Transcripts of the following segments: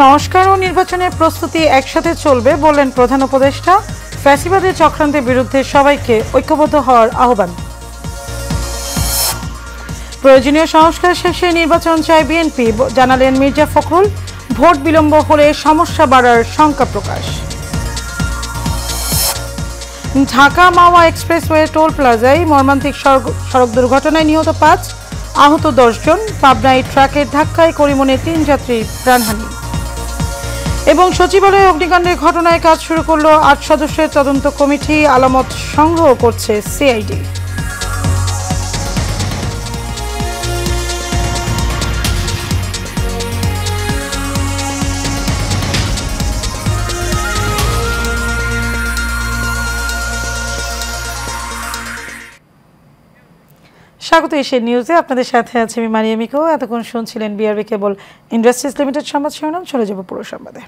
সংস্কার ও নির্বাচনের প্রস্তুতি একসাথে চলবে বললেন প্রধান উপদেষ্টা। ফ্যাসিবাদের চক্রান্তের বিরুদ্ধে সবাইকে ঐক্যবদ্ধ হওয়ার আহ্বান। প্রয়োজনীয় সংস্কার শেষে নির্বাচন চায় বিএনপি, জানালেন মির্জা ফখরুল। ভোট বিলম্ব হলে সমস্যা বাড়ার শঙ্কা প্রকাশ। ঢাকা মাওয়া এক্সপ্রেসওয়ে টোল প্লাজায় মর্মান্তিক সড়ক দুর্ঘটনায় নিহত 5, আহত 10 জন। পাবনায় ট্রাকের ধাক্কায় করিমনে 3 যাত্রী প্রাণহানি। এবং সচিবালয়ে অগ্নিকাণ্ডের ঘটনায় কাজ শুরু করল 8 সদস্যের তদন্ত কমিটি। আলামত সংগ্রহ করছে সিআইডি। স্বাগত এশিয়ান নিউজে, আপনাদের সাথে আছে আমি মারিয়া মিকো। এতক্ষণ শুনছিলেন বিআরবি কেবল ইন্ডাস্ট্রিজ লিমিটেড সংবাদ শিরোনাম। চলে যাব পুরো সংবাদে।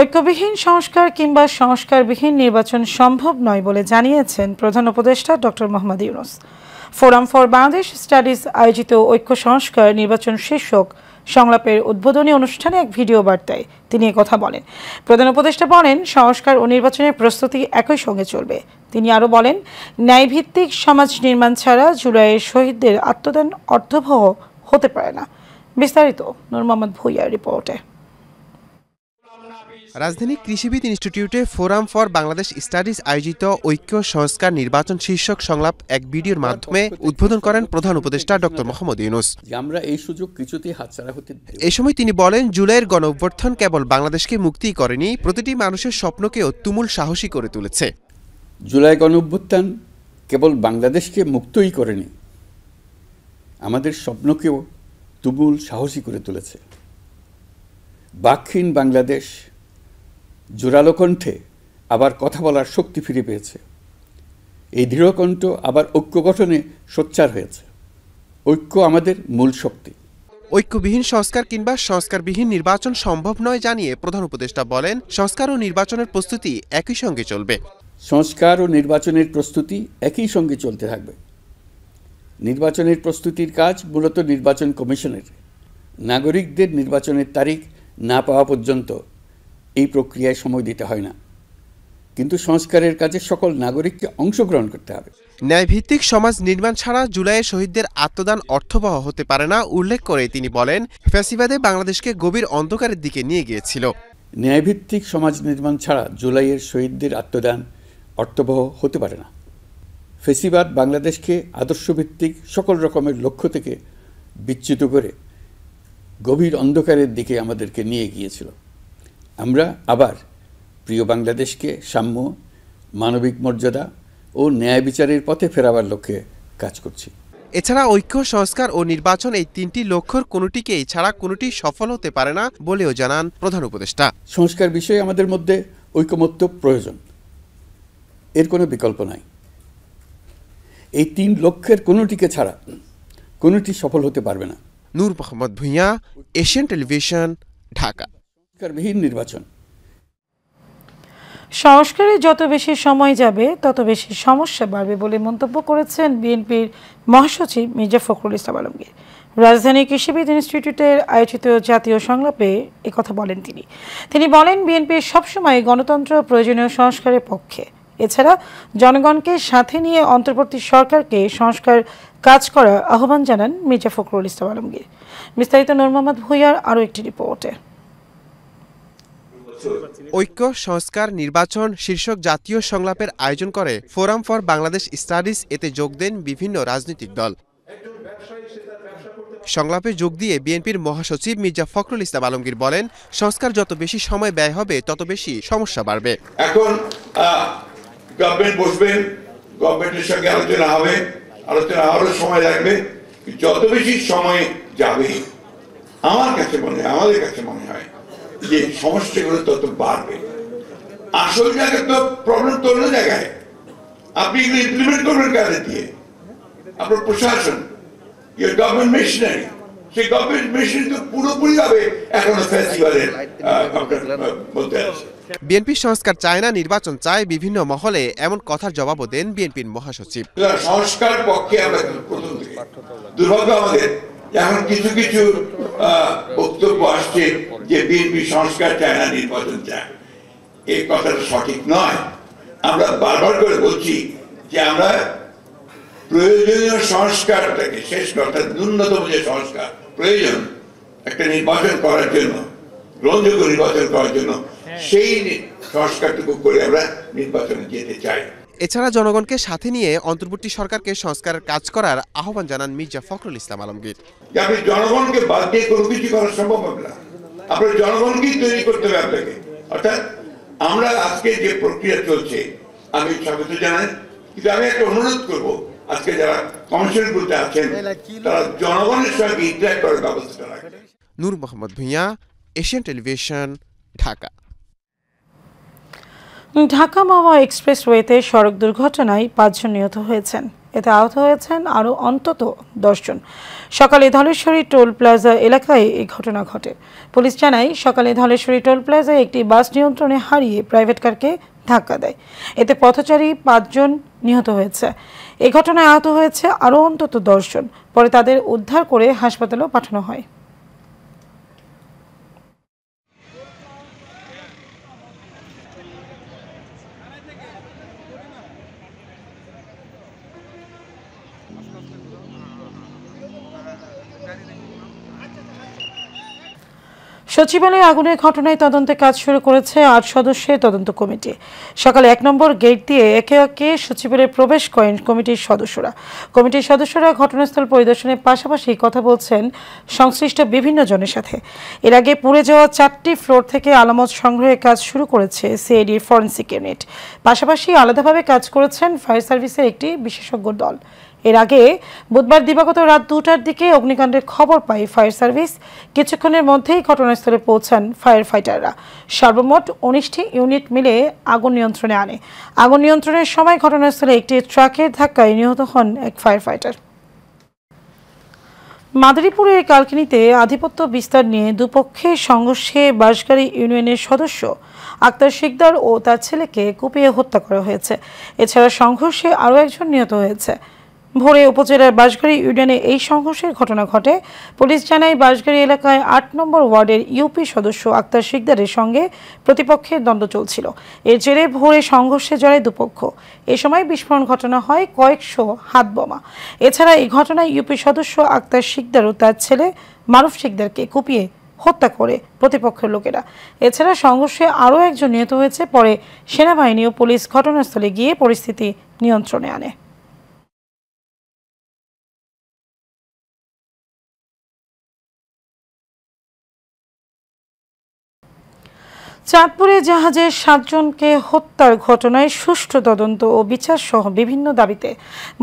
ঐক্যবিহীন সংস্কার কিংবা সংস্কারবিহীন নির্বাচন সম্ভব নয় বলে জানিয়েছেন প্রধান উপদেষ্টা doctor Mohammad Yunus. Forum for Bangladesh studies আয়োজিত ঐক্য সংস্কার নির্বাচন শীর্ষক সংলাপের উদ্বোধনী অনুষ্ঠানে এক ভিডিও বার্তায় তিনি কথা বলেন। প্রধান উপদেষ্টা বলেন, সংস্কার ও নির্বাচনের প্রস্তুতি একই সঙ্গে চলবে। তিনি আরও বলেন, ন্যায়ভিত্তিক সমাজ নির্মাণ ছাড়া জুলাইয়ের শহীদদের আত্মদান অর্থবহ হতে পারে না। বিস্তারিত নূর মোহাম্মদ ভূঁইয়ার রিপোর্টে। রাজধানী কৃষিবিদ ইনস্টিটিউটে ফোরাম ফর বাংলাদেশ স্টাডিজ আয়োজিত ঐক্য সংস্কার নির্বাচন শীর্ষক সংলাপ এক ভিডিওর মাধ্যমে উদ্বোধন করেন প্রধান উপদেষ্টা ডক্টর মোহাম্মদ ইউনূস। আমরা এই সুযোগ কিছুতেই হাতছাড়া হতে দেব না। এই সময় তিনি বলেন, জুলাইয়ের গণঅভ্যুত্থান কেবল বাংলাদেশকে মুক্তিই করেনি, প্রতিটি মানুষের স্বপ্নকেও তুমুল সাহসী করে তুলেছে। জুলাই গণঅভ্যুত্থান কেবল বাংলাদেশকে মুক্তই করেনি, আমাদের স্বপ্নকেও তুমুল সাহসী করে তুলেছে। বাকহীন বাংলাদেশ জোরালো কণ্ঠে আবার কথা বলার শক্তি ফিরে পেয়েছে। এই দৃঢ়কণ্ঠ আবার ঐক্য গঠনে সোচ্চার হয়েছে। ঐক্য আমাদের মূল শক্তি। ঐক্যবিহীন সংস্কার কিংবা সংস্কারবিহীন নির্বাচন সম্ভব নয় জানিয়ে প্রধান উপদেষ্টা বলেন, সংস্কার ও নির্বাচনের প্রস্তুতি একই সঙ্গে চলবে। সংস্কার ও নির্বাচনের প্রস্তুতি একই সঙ্গে চলতে থাকবে। নির্বাচনের প্রস্তুতির কাজ মূলত নির্বাচন কমিশনের। নাগরিকদের নির্বাচনের তারিখ না পাওয়া পর্যন্ত এই প্রক্রিয়ায় সময় দিতে হয় না, কিন্তু সংস্কারের কাজে সকল নাগরিককে অংশগ্রহণ করতে হবে। ন্যায়ভিত্তিক সমাজ নির্মাণ ছাড়া জুলাইয়ের শহীদদের আত্মদান অর্থবহ হতে পারে না উল্লেখ করে তিনি বলেন, ফ্যাসিবাদে বাংলাদেশকে গভীর অন্ধকারের দিকে নিয়ে গিয়েছিল। ন্যায়ভিত্তিক সমাজ নির্মাণ ছাড়া জুলাইয়ের শহীদদের আত্মদান অর্থবহ হতে পারে না। ফ্যাসিবাদ বাংলাদেশকে আদর্শভিত্তিক সকল রকমের লক্ষ্য থেকে বিচ্যুত করে গভীর অন্ধকারের দিকে আমাদেরকে নিয়ে গিয়েছিল। আমরা আবার প্রিয় বাংলাদেশকে সাম্য, মানবিক মর্যাদা ও ন্যায় বিচারের পথে ফেরাবার লক্ষ্যে কাজ করছি। এছাড়া ঐক্য, সংস্কার ও নির্বাচন এই তিনটি লক্ষ্যর কোনোটিকেই ছাড়া কোনোটি সফল হতে পারে না বলেও জানান প্রধান উপদেষ্টা। সংস্কার বিষয়ে আমাদের মধ্যে ঐকমত্য প্রয়োজন, এর কোনো বিকল্প নাই। এই 3 লক্ষ্যের কোনোটিকে ছাড়া কোনোটি সফল হতে পারবে না। নূর মোহাম্মদ ভূঁইয়া, এশিয়ান টেলিভিশন, ঢাকা। সংস্কারবিহীন নির্বাচন। সংস্কারে যত বেশি সময় যাবে তত বেশি সমস্যা বাড়বে বলে মন্তব্য করেছেন বিএনপির মহাসচিব মির্জা ফখরুল ইসলাম আলমগীর। রাজধানী কৃষিবিদ ইনস্টিটিউটের আয়োজিত জাতীয় সংলাপে একথা বলেন তিনি বলেন, বিএনপি সবসময় গণতন্ত্র প্রয়োজনীয় সংস্কারের পক্ষে। এছাড়া জনগণকে সাথে নিয়ে অন্তর্বর্তী সরকারকে সংস্কার কাজ করার আহ্বান জানান মির্জা ফখরুল ইসলাম আলমগীর। বিস্তারিত নূর মোহাম্মদ ভূঁইয়ার আরও একটি রিপোর্টে। ঐক্য, সংস্কার, নির্বাচন শীর্ষক জাতীয় সংলাপের আয়োজন করে ফোরাম ফর বাংলাদেশ স্টাডিজ। এতে যোগ দেন বিভিন্ন রাজনৈতিক দল। সংলাপে যোগ দিয়ে বিএনপির মহাসচিব মির্জা ফখরুল ইসলাম আলমগীর বলেন, সংস্কার যত বেশি সময় ব্যয় হবে তত বেশি সমস্যা বাড়বে। এখন গভর্নমেন্ট বসবেন, গভর্নমেন্টের সঙ্গে আলোচনা হবে, আলোচনা আরো সময় লাগবে। যত বেশি সময় যাবে আমার কাছে মনে হয়, আমাদের কাছে মনে হয় যে সমস্যাগুলো তত বাড়বে। আসল জায়গায় তো প্রবলেম তো অন্য জায়গায়। আপনি এগুলো ইমপ্লিমেন্ট করবেন কাজে দিয়ে, আপনার প্রশাসন, গভর্নমেন্ট মেশিনারি, সেই গভর্নমেন্ট মেশিনারি তো পুরোপুরি ভাবে এখনো ফ্যাসিবাদের মধ্যে আছে। বিএনপি সংস্কার চায় না, নির্বাচন চায়, বিভিন্ন মহলে এমন কথার জবাবও দেন বিএনপির মহাসচিব। সংস্কার পক্ষে আমরা প্রথম থেকে, দুর্ভাগ্য আমাদের এখন কিছু কিছু বক্তব্য আসছে যে বিএনপি সংস্কার চায় না, নির্বাচন চায়। এই কথাটা সঠিক নয়। আমরা বারবার করে বলছি যে আমরা প্রয়োজনীয় সংস্কারটাকে শেষ করতে, ন্যূনতম যে সংস্কার প্রয়োজন একটা নির্বাচন করার জন্য, গ্রহণযোগ্য নির্বাচন করার জন্য, সেই সংস্কারটুকু করে আমরা নির্বাচনে যেতে চাই। এছাড়া জনগণকে সাথে নিয়ে অন্তর্বর্তী সরকারকে সংস্কারের কাজ করার আহ্বান জানান মির্জা ফখরুল ইসলাম আলমগীর। আপনি জনগণকে বাদ দিয়ে কোনো কিছু করা সম্ভব হবে না, আপনার জনগণকেই তৈরি করতে হবে আপনাকে। অর্থাৎ আমরা আজকে যে প্রক্রিয়া চলছে আমি স্বাগত জানাই, কিন্তু আমি একটা অনুরোধ করবো, আজকে যারা কমিশনগুলোতে আছেন তারা জনগণের সঙ্গে ইন্টারঅ্যাক্ট করার ব্যবস্থা রাখেন। নূর মোহাম্মদ ভূঁইয়া, এশিয়ান টেলিভিশন, ঢাকা। ঢাকা মাওয়া এক্সপ্রেসওয়েতে সড়ক দুর্ঘটনায় 5 জন নিহত হয়েছেন, এতে আহত হয়েছেন আরও অন্তত 10 জন। সকালে ধলেশ্বরী টোল প্লাজা এলাকায় এই ঘটনা ঘটে। পুলিশ জানায়, সকালে ধলেশ্বরী টোল প্লাজায় একটি বাস নিয়ন্ত্রণে হারিয়ে প্রাইভেট কারকে ধাক্কা দেয়, এতে পথচারী 5 জন নিহত হয়েছে। এই ঘটনায় আহত হয়েছে আরও অন্তত 10 জন। পরে তাদের উদ্ধার করে হাসপাতালেও পাঠানো হয়। সচিবালয়ে আগুনের ঘটনায় তদন্তে কাজ শুরু করেছে 8 সদস্যের তদন্ত কমিটি। সকালে 1 নম্বর গেট দিয়ে একে একে সচিবালয়ে প্রবেশ করেন কমিটির সদস্যরা ঘটনাস্থল পরিদর্শনের পাশাপাশি কথা বলছেন সংশ্লিষ্ট বিভিন্ন জনের সাথে। এর আগে পুড়ে যাওয়া 4টি ফ্লোর থেকে আলামত সংগ্রহের কাজ শুরু করেছে সিআইডির ফরেনসিক ইউনিট। পাশাপাশি আলাদাভাবে কাজ করেছেন ফায়ার সার্ভিসের একটি বিশেষজ্ঞ দল। এর আগে বুধবার দিবাগত রাত 2টার দিকে অগ্নিকাণ্ডের খবর পায় ফায়ার সার্ভিস। কিছুক্ষণের মধ্যেই ঘটনাস্থলে পৌঁছান ফায়ার ফাইটাররা। সর্বমোট 19টি ইউনিট মিলে আগুন নিয়ন্ত্রণে আনে। আগুন নিয়ন্ত্রণের সময় ঘটনাস্থলে একটি ট্রাকের ধাক্কায় নিহত হন এক ফায়ার ফাইটার। মাদারীপুরের কালকিনিতে আধিপত্য বিস্তার নিয়ে দুপক্ষের সংঘর্ষে বাঁশগাড়ি ইউনিয়নের সদস্য আক্তার শিকদার ও তার ছেলেকে কুপিয়ে হত্যা করা হয়েছে। এছাড়া সংঘর্ষে আরও একজন নিহত হয়েছে। ভোরে উপজেলার বাঁশগাড়ি ইউনিয়নে এই সংঘর্ষের ঘটনা ঘটে। পুলিশ জানায়, বাঁশগাড়ি এলাকায় 8 নম্বর ওয়ার্ডের ইউপি সদস্য আক্তার শিকদারের সঙ্গে প্রতিপক্ষের দ্বন্দ্ব চলছিল। এর জেরে ভোরে সংঘর্ষে জড়ায় দুপক্ষ। এ সময় বিস্ফোরণ ঘটানো হয় কয়েকশো হাতবোমা। এছাড়া এই ঘটনায় ইউপি সদস্য আক্তার শিকদার ও তার ছেলে মারুফ শিকদারকে কুপিয়ে হত্যা করে প্রতিপক্ষের লোকেরা। এছাড়া সংঘর্ষে আরও একজন নিহত হয়েছে। পরে সেনাবাহিনী ও পুলিশ ঘটনাস্থলে গিয়ে পরিস্থিতি নিয়ন্ত্রণে আনে। চাঁদপুরে জাহাজের 7 জনকে হত্যার ঘটনায় সুষ্ঠু তদন্ত ও বিচার সহ বিভিন্ন দাবিতে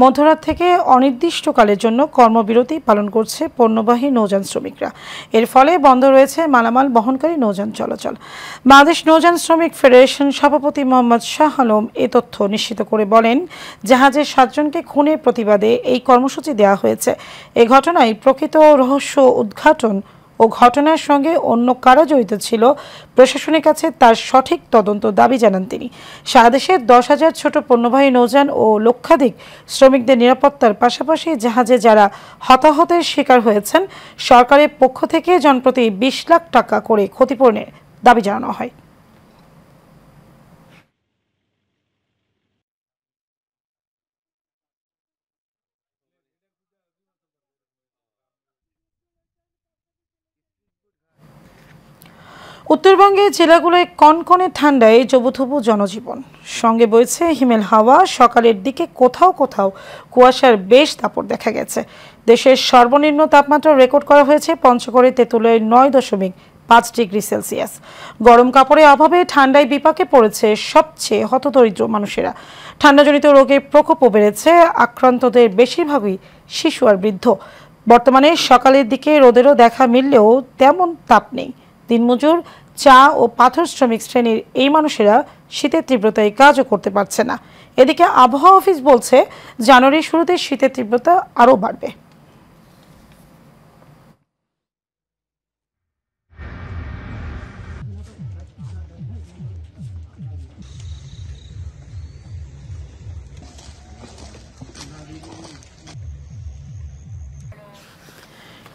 মধ্যরাত থেকে অনির্দিষ্টকালের জন্য কর্মবিরতি পালন করছে পণ্যবাহী নৌযান শ্রমিকরা। এর ফলে বন্ধ রয়েছে মালামাল বহনকারী নৌযান চলাচল। বাংলাদেশ নৌযান শ্রমিক ফেডারেশন সভাপতি মোহাম্মদ শাহ আলম এ তথ্য নিশ্চিত করে বলেন, জাহাজের 7 জনকে খুনের প্রতিবাদে এই কর্মসূচি দেওয়া হয়েছে। এ ঘটনায় প্রকৃত রহস্য উদ্ঘাটন ও ঘটনার সঙ্গে অন্য কারা জড়িত ছিল প্রশাসনের কাছে তার সঠিক তদন্ত দাবি জানান তিনি। সারা দেশে 10,000 ছোট পণ্যবাহী নৌযান ও লক্ষাধিক শ্রমিকদের নিরাপত্তার পাশাপাশি জাহাজে যারা হতাহতের শিকার হয়েছেন সরকারের পক্ষ থেকে জনপ্রতি 20 লাখ টাকা করে ক্ষতিপূরণের দাবি জানানো হয়। উত্তরবঙ্গের জেলাগুলোয় কনকনে ঠান্ডায় জবুথবু জনজীবন, সঙ্গে বইছে হিমেল হাওয়া। সকালের দিকে কোথাও কোথাও কুয়াশার বেশ দাপট দেখা গেছে। দেশের সর্বনিম্ন তাপমাত্রা রেকর্ড করা হয়েছে পঞ্চগড়ে তেঁতুলিয়ায় 9.5 ডিগ্রি সেলসিয়াস। গরম কাপড়ের অভাবে ঠান্ডায় বিপাকে পড়েছে সবচেয়ে হতদরিদ্র মানুষেরা। ঠান্ডাজনিত রোগের প্রকোপও বেড়েছে। আক্রান্তদের বেশিরভাগই শিশু আর বৃদ্ধ। বর্তমানে সকালের দিকে রোদেরও দেখা মিললেও তেমন তাপ নেই। দিনমজুর, চা ও পাথর শ্রমিক শ্রেণীর এই মানুষেরা শীতের তীব্রতায় কাজও করতে পারছে না। এদিকে আবহাওয়া অফিস বলছে, জানুয়ারির শুরুতে শীতের তীব্রতা আরও বাড়বে।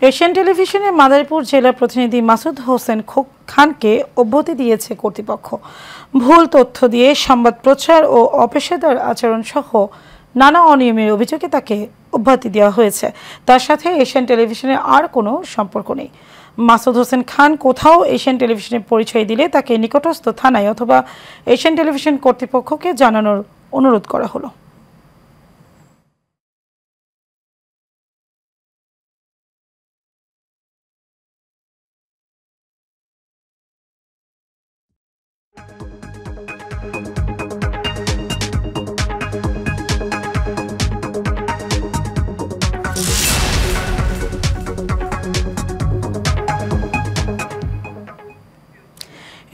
এশিয়ান টেলিভিশনে মাদারীপুর জেলা প্রতিনিধি মাসুদ হোসেন খানকে অব্যাহতি দিয়েছে কর্তৃপক্ষ। ভুল তথ্য দিয়ে সংবাদ প্রচার ও অপেশাদার আচরণ সহ নানা অনিয়মের অভিযোগে তাকে অব্যাহতি দেওয়া হয়েছে। তার সাথে এশিয়ান টেলিভিশনের আর কোনো সম্পর্ক নেই। মাসুদ হোসেন খান কোথাও এশিয়ান টেলিভিশনের পরিচয় দিলে তাকে নিকটস্থ থানায় অথবা এশিয়ান টেলিভিশন কর্তৃপক্ষকে জানানোর অনুরোধ করা হলো।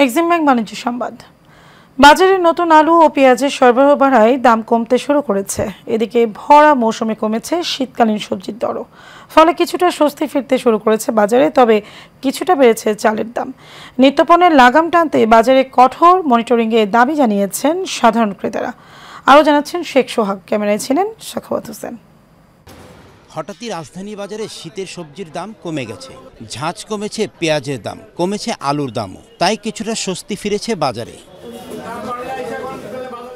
এক্সিম ব্যাংক বাণিজ্য সংবাদ। বাজারে নতুন আলু ও পেঁয়াজের সরবরাহ বাড়ায় দাম কমতে শুরু করেছে। এদিকে ভরা মৌসুমে কমেছে শীতকালীন সবজির দরও, ফলে কিছুটা স্বস্তি ফিরতে শুরু করেছে বাজারে। তবে কিছুটা বেড়েছে চালের দাম। নিত্যপণ্যের লাগাম টানতে বাজারে কঠোর মনিটরিংয়ে দাবি জানিয়েছেন সাধারণ ক্রেতারা। আরও জানাচ্ছেন শেখ সোহাগ, ক্যামেরায় ছিলেন সাখাওয়াত হোসেন। হঠাৎই রাজধানী বাজারে শীতের সবজির দাম কমে গেছে। ঝাঁঝ কমেছে পেঁয়াজের দাম, কমেছে আলুর দামও। তাই কিছুটা স্বস্তি ফিরেছে বাজারে।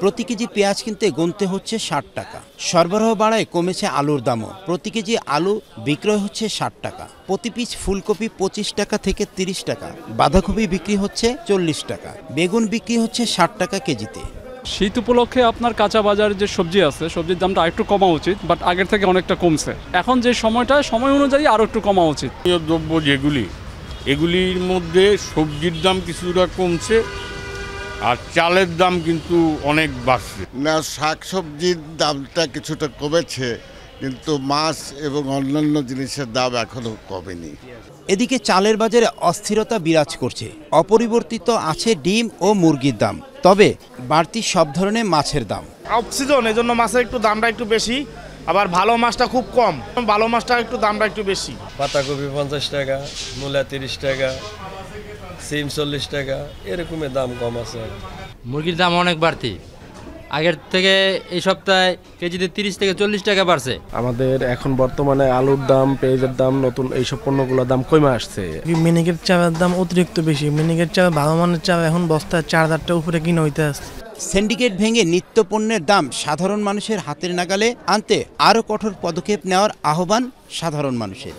প্রতি কেজি পেঁয়াজ কিনতে গুনতে হচ্ছে 60 টাকা। সরবরাহ বাড়ায় কমেছে আলুর দামও। প্রতি কেজি আলু বিক্রয় হচ্ছে 60 টাকা। প্রতি পিস ফুলকপি 25 টাকা থেকে 30 টাকা। বাঁধাকপি বিক্রি হচ্ছে 40 টাকা। বেগুন বিক্রি হচ্ছে 60 টাকা কেজিতে। শীত উপলক্ষে আপনার কাঁচা বাজার যে সবজি আছে, সবজির দামটা একটু কমা উচিত, বাট আগের থেকে অনেকটা কমছে। এখন যে সময়টা, সময় অনুযায়ী আরও একটু কমা উচিত। দ্রব্য এগুলির মধ্যে সবজির দাম কিছুটা কমছে, আর চালের দাম কিন্তু অনেক বাড়ছে। না, শাকসবজির দামটা কিছুটা কমেছে, কিন্তু মাছ এবং অন্যান্য জিনিসের দাম এখনো কমেনি। এদিকে চালের বাজারে অস্থিরতা বিরাজ করছে। অপরিবর্তিত আছে ডিম ও মুরগির দাম, তবে বাড়তি সব ধরনের মাছের দাম। অফ সিজন, এই জন্য মাছের একটু দামটা একটু বেশি, আবার ভালো মাছটা খুব কম, ভালো মাছটা একটু দামটা একটু বেশি। পাতাকপি 50 টাকা, মূলা 30 টাকা, সিম 40 টাকা, এরকমের দাম কম আছে। মুরগির দাম অনেক বাড়তি, আগের থেকে এই সপ্তাহে কেজিতে 30 থেকে 40 টাকা বাড়ছে। আমাদের এখন বর্তমানে আলুর দাম, পেঁয়াজের দাম, নতুন এইসব পণ্যগুলোর দাম কমে আসছে। মিনিকেট চালের দাম অতিরিক্ত বেশি। মিনিকেট চাল, ভালো মানের চাল এখন বস্তায় 4000 টাকা উপরে কিনে হইতে আসছে। সিন্ডিকেট ভেঙে নিত্যপণ্যের দাম সাধারণ মানুষের হাতের নাগালে আনতে আরও কঠোর পদক্ষেপ নেওয়ার আহ্বান সাধারণ মানুষের।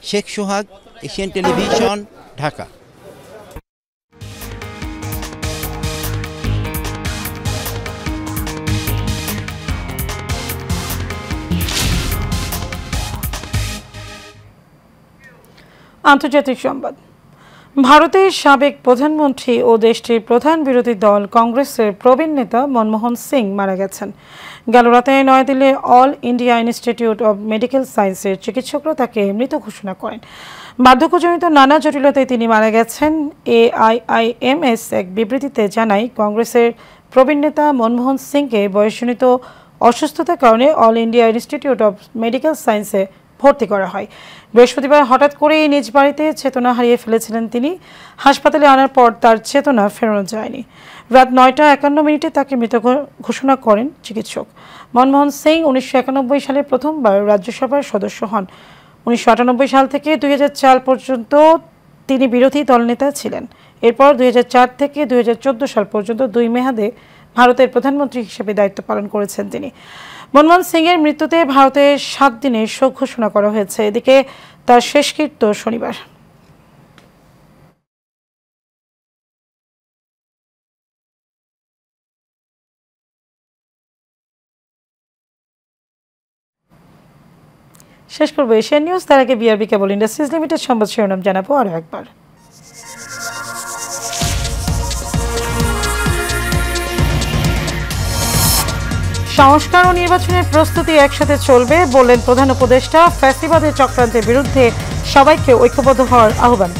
শেখ সোহাগ, এশিয়ান টেলিভিশন, ঢাকা। আন্তর্জাতিক সংবাদ। ভারতের সাবেক প্রধানমন্ত্রী ও দেশটির প্রধান বিরোধী দল কংগ্রেসের প্রবীণ নেতা মনমোহন সিং মারা গেছেন। গেল রাতে নয়াদিল্লির all India institute of medical সায়েন্সের চিকিৎসকরা তাকে মৃত ঘোষণা করেন। বার্ধক্যজনিত নানা জটিলতায় তিনি মারা গেছেন। AIIMS এক বিবৃতিতে জানায়, কংগ্রেসের প্রবীণ নেতা মনমোহন সিংকে বয়সজনিত অসুস্থতার কারণে all India institute of medical সায়েন্সে ভর্তি করা হয়। বৃহস্পতিবার হঠাৎ করেই নিজ বাড়িতে চেতনা হারিয়ে ফেলেছিলেন তিনি। হাসপাতালে আনার পর তার চেতনা ফেরানো যায়নি। রাত 9:51 তাকে মৃত ঘোষণা করেন চিকিৎসক। মনমোহন সিং 1991 সালে প্রথমবার রাজ্যসভার সদস্য হন। 1998 সাল থেকে 2004 পর্যন্ত তিনি বিরোধী দলনেতা ছিলেন। এরপর 2004 থেকে 2014 সাল পর্যন্ত 2 মেয়াদে ভারতের প্রধানমন্ত্রী হিসেবে দায়িত্ব পালন করেছেন তিনি। মনমোহন সিংয়ের মৃত্যুতে ভারতে 7 দিনের শোক ঘোষণা করা হয়েছে। এদিকে তার শেষকৃত্য শনিবার। শেষ করবো এশিয়ান নিউজ, তার আগে বিআরবি কেবল ইন্ডাস্ট্রিজ লিমিটেড সংবাদ শিরোনাম জানাবো আরও একবার। সংস্কার ও নির্বাচনের প্রস্তুতি একসাথে চলবে বললেন প্রধান উপদেষ্টা। ফ্যাসিবাদের চক্রান্তের বিরুদ্ধে সবাইকে ঐক্যবদ্ধ হওয়ার আহ্বান।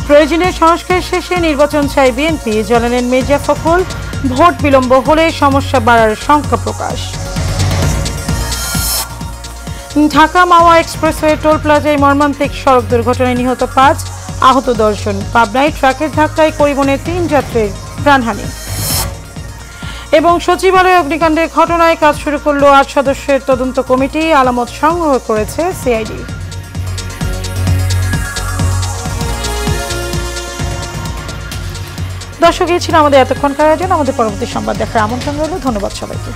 প্রয়োজনীয় সংস্কার শেষে নির্বাচন চাই বিএনপি, জানালেন মির্জা ফখরুল। ভোট বিলম্ব হলে সমস্যা বাড়ার শঙ্কা প্রকাশ। ঢাকা মাওয়া এক্সপ্রেসওয়ে টোল প্লাজায় মর্মান্তিক সড়ক দুর্ঘটনায় নিহত 5, আহত 10 জন। পাবনায় ট্রাকের ধাক্কায় পরিবহনের 3 যাত্রীর প্রাণহানি। এবং সচিবালয় অগ্নিকাণ্ডের ঘটনায় কাজ শুরু করলো ৮ সদস্যের তদন্ত কমিটি, আলামত সংগ্রহ করেছে সিআইডি। দর্শক, এই ছিল আমাদের এতক্ষণকার আয়োজন। আমাদের পরবর্তী সংবাদ দেখার আমন্ত্রণ রইল। ধন্যবাদ সবাইকে।